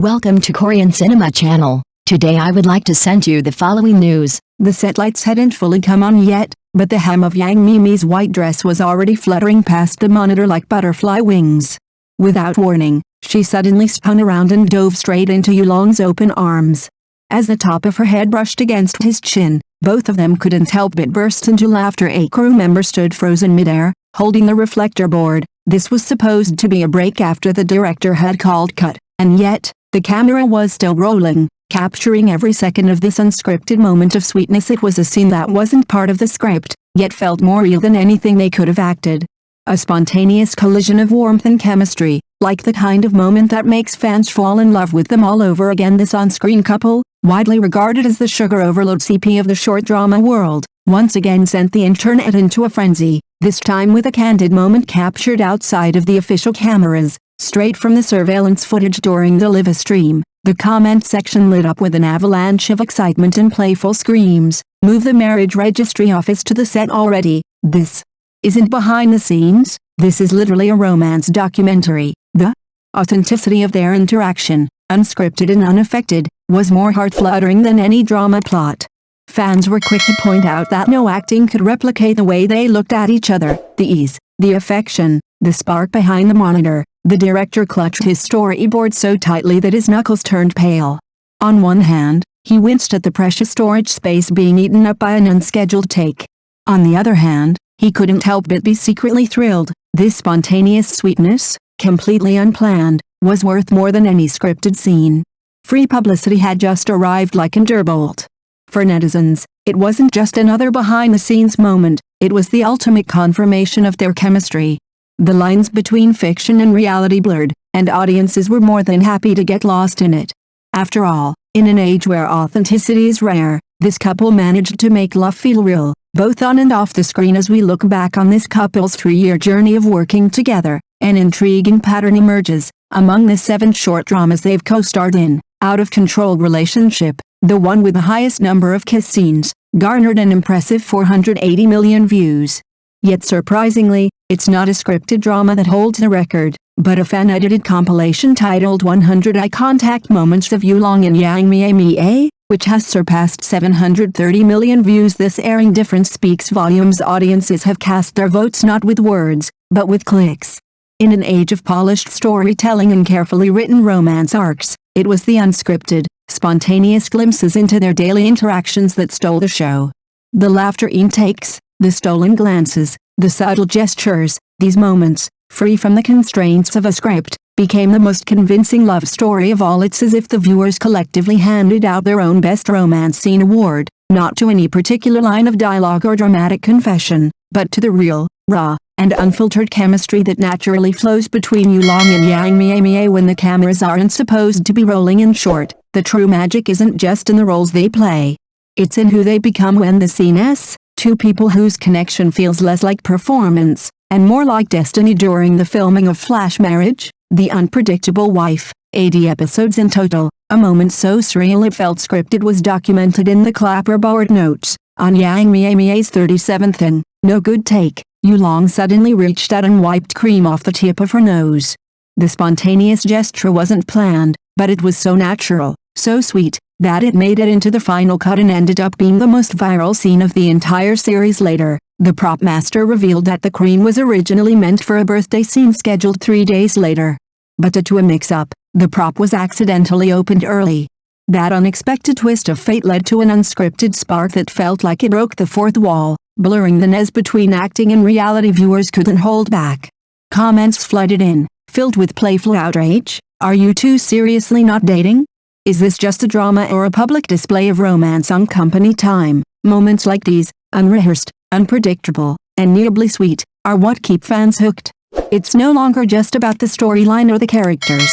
Welcome to Korean Cinema Channel. Today I would like to send you the following news. The set lights hadn't fully come on yet, but the hem of Yang Mimi's white dress was already fluttering past the monitor like butterfly wings. Without warning, she suddenly spun around and dove straight into Yulong's open arms. As the top of her head brushed against his chin, both of them couldn't help but burst into laughter. A crew member stood frozen midair, holding the reflector board. This was supposed to be a break after the director had called cut, and yet, the camera was still rolling, capturing every second of this unscripted moment of sweetness. It was a scene that wasn't part of the script, yet felt more real than anything they could have acted. A spontaneous collision of warmth and chemistry, like the kind of moment that makes fans fall in love with them all over again. This on-screen couple, widely regarded as the sugar overload CP of the short drama world, once again sent the internet into a frenzy, this time with a candid moment captured outside of the official cameras, straight from the surveillance footage during the live stream. The comment section lit up with an avalanche of excitement and playful screams. Move the marriage registry office to the set already. This isn't behind the scenes, this is literally a romance documentary. The authenticity of their interaction, unscripted and unaffected, was more heart-fluttering than any drama plot. Fans were quick to point out that no acting could replicate the way they looked at each other, the ease, the affection, the spark behind the monitor. The director clutched his storyboard so tightly that his knuckles turned pale. On one hand, he winced at the precious storage space being eaten up by an unscheduled take. On the other hand, he couldn't help but be secretly thrilled. This spontaneous sweetness, completely unplanned, was worth more than any scripted scene. Free publicity had just arrived like a thunderbolt. For netizens, it wasn't just another behind-the-scenes moment, it was the ultimate confirmation of their chemistry. The lines between fiction and reality blurred, and audiences were more than happy to get lost in it. After all, in an age where authenticity is rare, this couple managed to make love feel real, both on and off the screen. As we look back on this couple's 3-year journey of working together, an intriguing pattern emerges. Among the 7 short dramas they've co-starred in, Out of Control Relationship, the one with the highest number of kiss scenes, garnered an impressive 480 million views. Yet surprisingly, it's not a scripted drama that holds the record, but a fan-edited compilation titled 100 Eye Contact Moments of Yulong and Yang Mie, which has surpassed 730 million views. This airing difference speaks volumes. Audiences have cast their votes not with words, but with clicks. In an age of polished storytelling and carefully written romance arcs, it was the unscripted, spontaneous glimpses into their daily interactions that stole the show. The laughter intakes, the stolen glances, the subtle gestures, these moments, free from the constraints of a script, became the most convincing love story of all. It's as if the viewers collectively handed out their own Best Romance Scene award, not to any particular line of dialogue or dramatic confession, but to the real, raw, and unfiltered chemistry that naturally flows between Yulong and Yang Mie. When the cameras aren't supposed to be rolling. In short, the true magic isn't just in the roles they play. It's in who they become when the scene is. 2 people whose connection feels less like performance, and more like destiny. During the filming of Flash Marriage, The Unpredictable Wife, 80 episodes in total, a moment so surreal it felt scripted was documented in the clapperboard notes. On Yang Mie's 37th and no good take, Yulong suddenly reached out and wiped cream off the tip of her nose. The spontaneous gesture wasn't planned, but it was so natural, so sweet, that it made it into the final cut and ended up being the most viral scene of the entire series. Later, the prop master revealed that the cream was originally meant for a birthday scene scheduled 3 days later. But due to a mix-up, the prop was accidentally opened early. That unexpected twist of fate led to an unscripted spark that felt like it broke the fourth wall, blurring the nez between acting and reality. Viewers couldn't hold back. Comments flooded in, filled with playful outrage. Are you two seriously not dating? Is this just a drama or a public display of romance on company time? Moments like these, unrehearsed, unpredictable, and nearly sweet, are what keep fans hooked. It's no longer just about the storyline or the characters.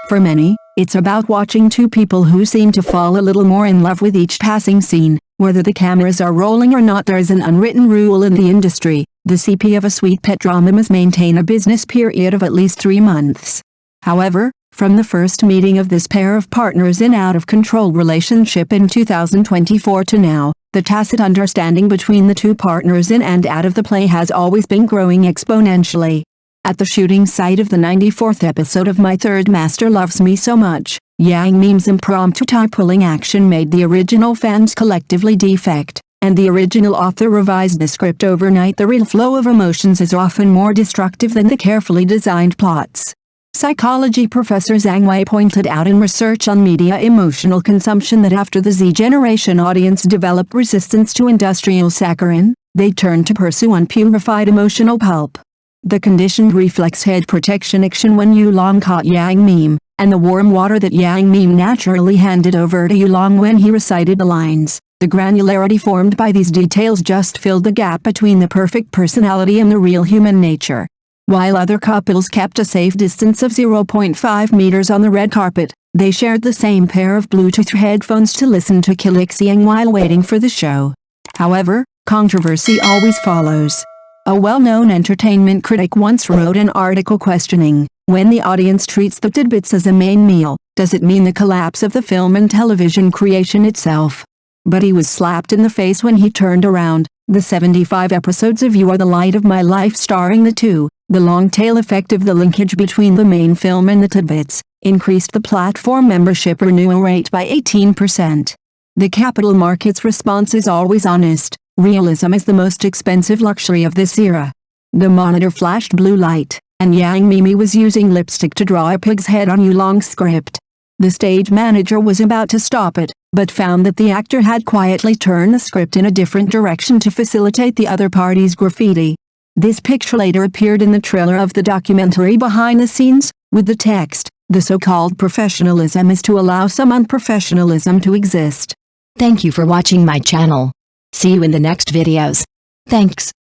For many, it's about watching 2 people who seem to fall a little more in love with each passing scene. Whether the cameras are rolling or not, there's an unwritten rule in the industry. The CP of a sweet pet drama must maintain a business period of at least 3 months. However, from the first meeting of this pair of partners in Out of Control Relationship in 2024 to now, the tacit understanding between the 2 partners in and out of the play has always been growing exponentially. At the shooting site of the 94th episode of My Third Master Loves Me So Much, Yang Meme's impromptu tie-pulling action made the original fans collectively defect, and the original author revised the script overnight. The real flow of emotions is often more destructive than the carefully designed plots. Psychology professor Zhang Wei pointed out in research on media emotional consumption that after the Z generation audience developed resistance to industrial saccharin, they turned to pursue unpurified emotional pulp. The conditioned reflex head protection action when Yulong caught Yang Meme, and the warm water that Yang Meme naturally handed over to Yulong when he recited the lines. The granularity formed by these details just filled the gap between the perfect personality and the real human nature. While other couples kept a safe distance of 0.5 meters on the red carpet, they shared the same pair of Bluetooth headphones to listen to Kilixiang while waiting for the show. However, controversy always follows. A well-known entertainment critic once wrote an article questioning, when the audience treats the tidbits as a main meal, does it mean the collapse of the film and television creation itself? But he was slapped in the face when he turned around. The 75 episodes of You Are the Light of My Life starring the two, the long-tail effect of the linkage between the main film and the tidbits, increased the platform membership renewal rate by 18%. The capital market's response is always honest. Realism is the most expensive luxury of this era. The monitor flashed blue light, and Yang Meme was using lipstick to draw a pig's head on Yulong's script. The stage manager was about to stop it, but found that the actor had quietly turned the script in a different direction to facilitate the other party's graffiti. This picture later appeared in the trailer of the documentary Behind the Scenes, with the text, "The so-called professionalism is to allow some unprofessionalism to exist." Thank you for watching my channel. See you in the next videos. Thanks.